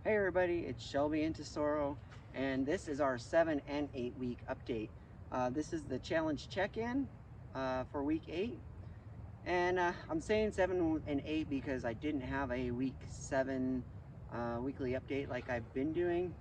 Hey everybody, it's Shelby and Tesoro, and this is our 7 and 8 week update. This is the challenge check-in for week 8, and I'm saying 7 and 8 because I didn't have a week 7 weekly update like I've been doing.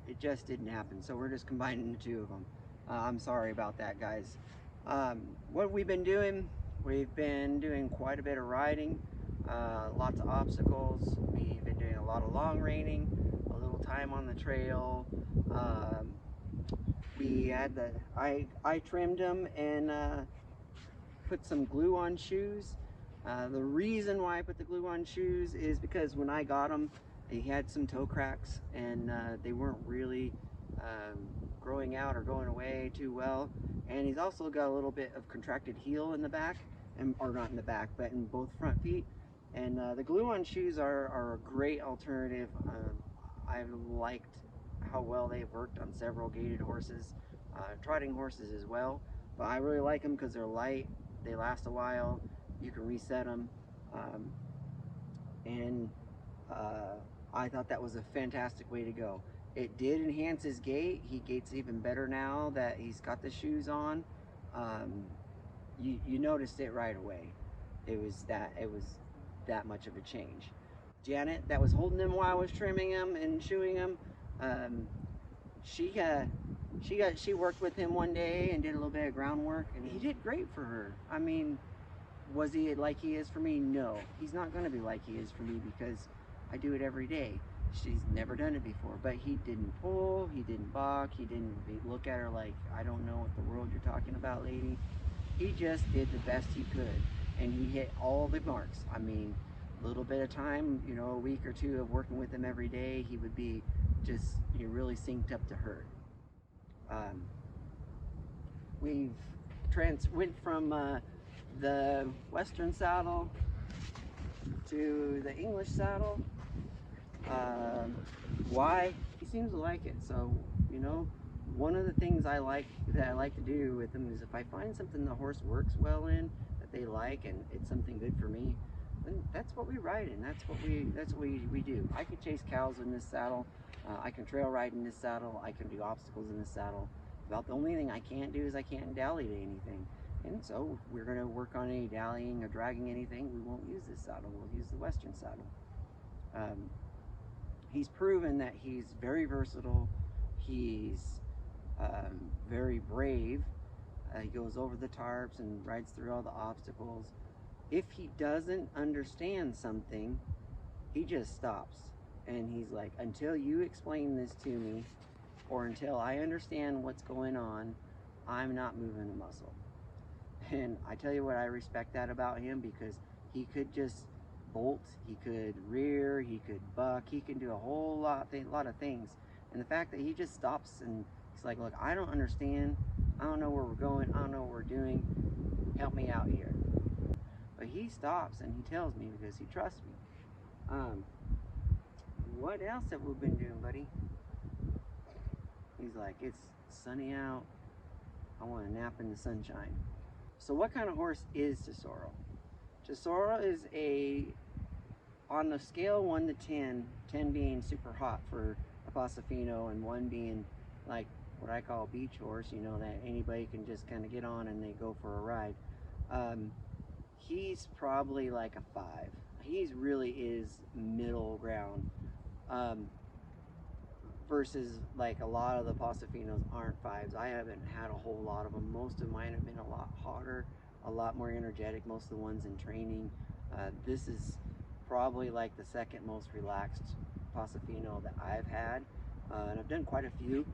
It just didn't happen, so we're just combining the two of them. I'm sorry about that, guys. What we've been doing, we've been doing quite a bit of riding, lots of obstacles. We've been doing a lot of long reining, a little time on the trail. We had I trimmed them and put some glue on shoes. The reason why I put the glue on shoes is because when I got them, they had some toe cracks and they weren't really growing out or going away too well. And he's also got a little bit of contracted heel in the back, or not in the back, but in both front feet. And the glue on shoes are a great alternative. I've liked how well they've worked on several gaited horses, trotting horses as well. But I really like them because they're light, they last a while, you can reset them. And I thought that was a fantastic way to go. It did enhance his gait. He gaits even better now that he's got the shoes on. You noticed it right away. It was that much of a change. Janet, that was holding him while I was trimming him and shoeing him, she worked with him one day and did a little bit of groundwork, and he did great for her. I mean, was he like he is for me? No, he's not going to be like he is for me because I do it every day. She's never done it before, but he didn't pull, he didn't balk, he didn't look at her like, I don't know what the world you're talking about, lady. He just did the best he could, and he hit all the marks. I mean, a little bit of time, you know, a week or two of working with him every day, he would be just, you know, really synced up to her. We've went from the Western saddle to the English saddle. Why? He seems to like it. So, you know, one of the things I like to do with them is if I find something the horse works well in, that they like, and it's something good for me, then that's what we ride in. That's what we do. I can chase cows in this saddle. I can trail ride in this saddle. I can do obstacles in this saddle. About the only thing I can't do is I can't dally to anything. And so we're going to work on any dallying or dragging anything. We won't use this saddle. We'll use the Western saddle. He's proven that he's very versatile. He's very brave. He goes over the tarps and rides through all the obstacles. If he doesn't understand something, he just stops. And he's like, until you explain this to me, or until I understand what's going on, I'm not moving a muscle. And I tell you what, I respect that about him, because he could just bolt, he could rear, he could buck, he can do a whole lot of things. And the fact that he just stops and he's like, look, I don't understand, I don't know where we're going, I don't know what we're doing, help me out here. But he stops and he tells me because he trusts me. What else have we been doing, buddy? He's like, it's sunny out, I want to nap in the sunshine. So what kind of horse is Tesoro? Tesoro is on the scale 1 to 10, 10 being super hot for a Pasofino and 1 being like what I call a beach horse, you know, that anybody can just kind of get on and they go for a ride. He's probably like a 5. He's really is middle ground. Versus like a lot of the Pasofinos aren't 5s. I haven't had a whole lot of them. Most of mine have been a lot hotter, a lot more energetic, most of the ones in training. This is probably like the second most relaxed Pasofino that I've had, and I've done quite a few.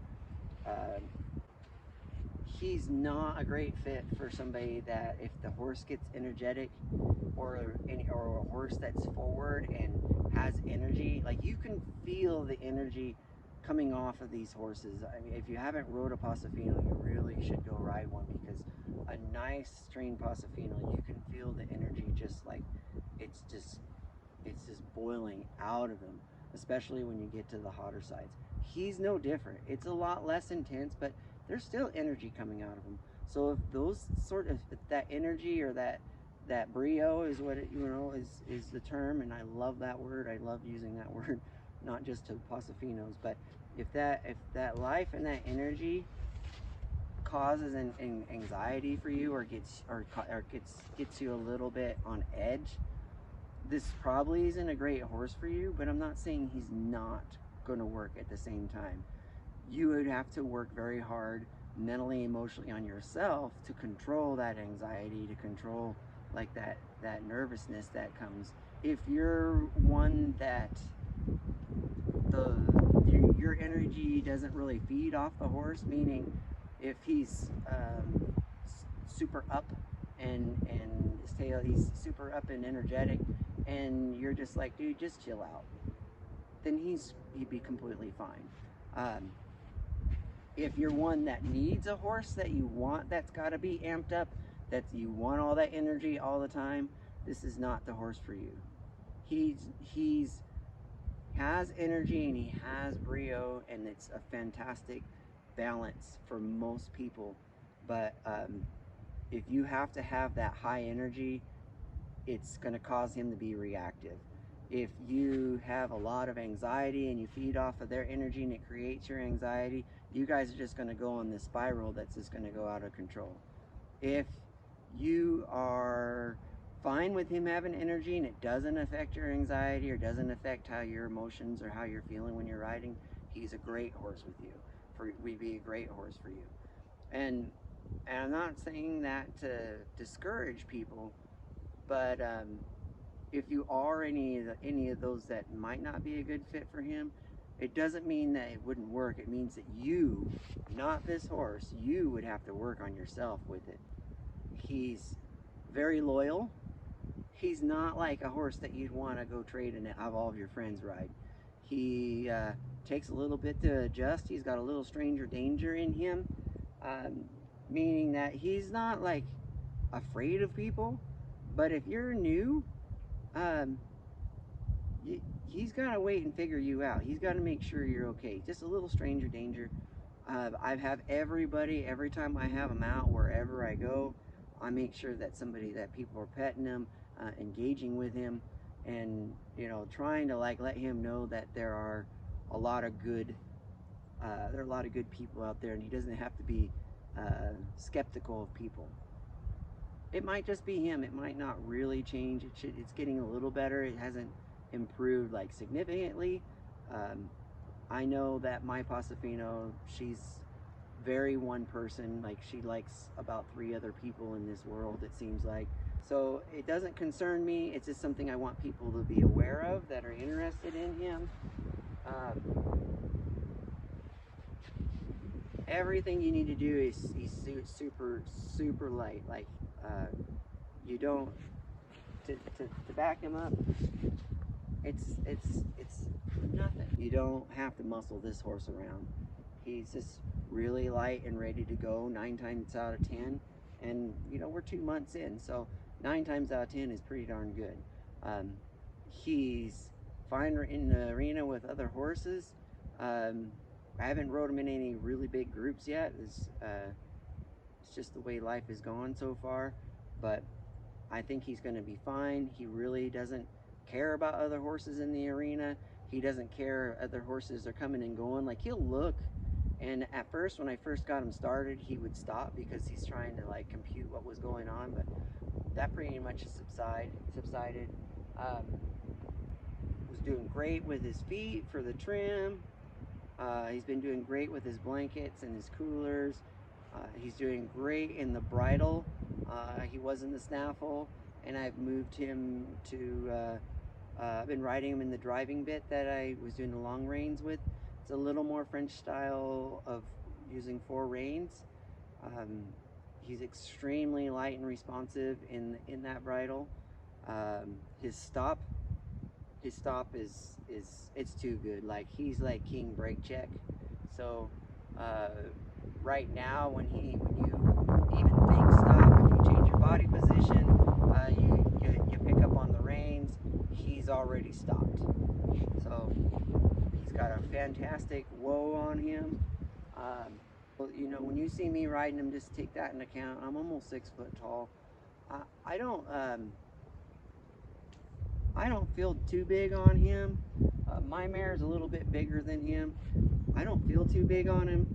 He's not a great fit for somebody that if the horse gets energetic, or a horse that's forward and has energy, like you can feel the energy coming off of these horses. I mean, if you haven't rode a Pasofino, you really should go ride one, because a nice trained Pasofino, you can feel the energy just like it's just boiling out of them, especially when you get to the hotter sides. He's no different. It's a lot less intense, but there's still energy coming out of him. So if those sort of, that energy, or that brio is what it, you know, is the term, and I love that word. I love using that word. not just to Pasafinos, but if that life and that energy causes an anxiety for you, or gets you a little bit on edge, this probably isn't a great horse for you. But I'm not saying he's not going to work at the same time. You would have to work very hard mentally, emotionally on yourself to control that anxiety, to control like that nervousness that comes. If you're one that your energy doesn't really feed off the horse, meaning if he's super up and his tail, he's super up and energetic, and you're just like, dude, just chill out, then he'd be completely fine. If you're one that needs a horse that you want, that's got to be amped up, that you want all that energy all the time, this is not the horse for you. He's has energy and he has brio, and it's a fantastic balance for most people. But if you have to have that high energy, it's going to cause him to be reactive. If you have a lot of anxiety and you feed off of their energy and it creates your anxiety, you guys are just going to go on this spiral that's just going to go out of control. If you are fine with him having energy and it doesn't affect your anxiety or doesn't affect how your emotions or how you're feeling when you're riding, he's a great horse with you. We'd be a great horse for you. And I'm not saying that to discourage people, but if you are any of those that might not be a good fit for him, it doesn't mean that it wouldn't work. It means that you, not this horse, you would have to work on yourself with it. He's very loyal. He's not like a horse that you'd want to go trade and have all of your friends ride. He takes a little bit to adjust. He's got a little stranger danger in him, meaning that he's not like afraid of people. But if you're new, he's got to wait and figure you out. He's got to make sure you're okay. Just a little stranger danger. I have everybody, every time I have him out, wherever I go, I make sure that people are petting him, engaging with him, and trying to like let him know that there are a lot of good people out there, and he doesn't have to be skeptical of people. It might just be him. It might not really change. It's getting a little better. It hasn't improved like significantly. I know that my Pasafino, she's very one person. Like, she likes about 3 other people in this world, it seems like. So it doesn't concern me. It's just something I want people to be aware of that are interested in him. Everything you need to do is he's super light. Like, you don't to back him up. It's nothing. You don't have to muscle this horse around. He's just really light and ready to go 9 times out of 10. And we're 2 months in, so 9 times out of 10 is pretty darn good. He's fine in the arena with other horses. I haven't rode him in any really big groups yet. It's just the way life is going so far. But I think he's going to be fine. He really doesn't care about other horses in the arena. He doesn't care other horses are coming and going. Like, he'll look, and at first, when I first got him started, he would stop because he's trying to like compute what was going on, but that pretty much subsided. Was doing great with his feet for the trim. He's been doing great with his blankets and his coolers. He's doing great in the bridle. He was in the snaffle, and I've moved him to I've been riding him in the driving bit that I was doing the long reins with. It's a little more French style of using 4 reins. He's extremely light and responsive in that bridle. His stop is it's too good. Like, he's like king brake check. So right now, when you even think stop, if you change your body position, you pick up on the reins, he's already stopped. So he's got a fantastic whoa on him. When you see me riding him, just take that into account. I'm almost 6 foot tall. I don't feel too big on him. My mare is a little bit bigger than him. I don't feel too big on him.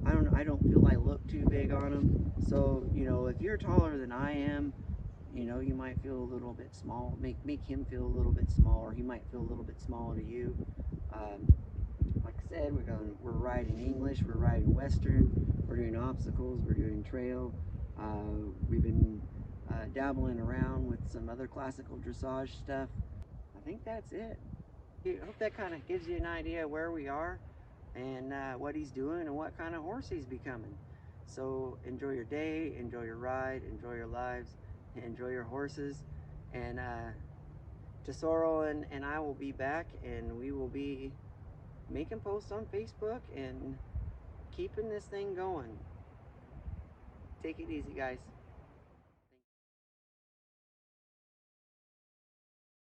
I don't feel I look too big on him. So, you know, if you're taller than I am, you know, you might feel a little bit small. Make him feel a little bit smaller. He might feel a little bit smaller to you. Like I said, we're riding English, we're riding Western, we're doing obstacles, we're doing trail. We've been dabbling around with some other classical dressage stuff. I think that's it. I hope that kind of gives you an idea where we are and what he's doing and what kind of horse he's becoming. So enjoy your day, enjoy your ride, enjoy your lives, enjoy your horses. And Tesoro and I will be back, and we will be making posts on Facebook and keeping this thing going. Take it easy, guys.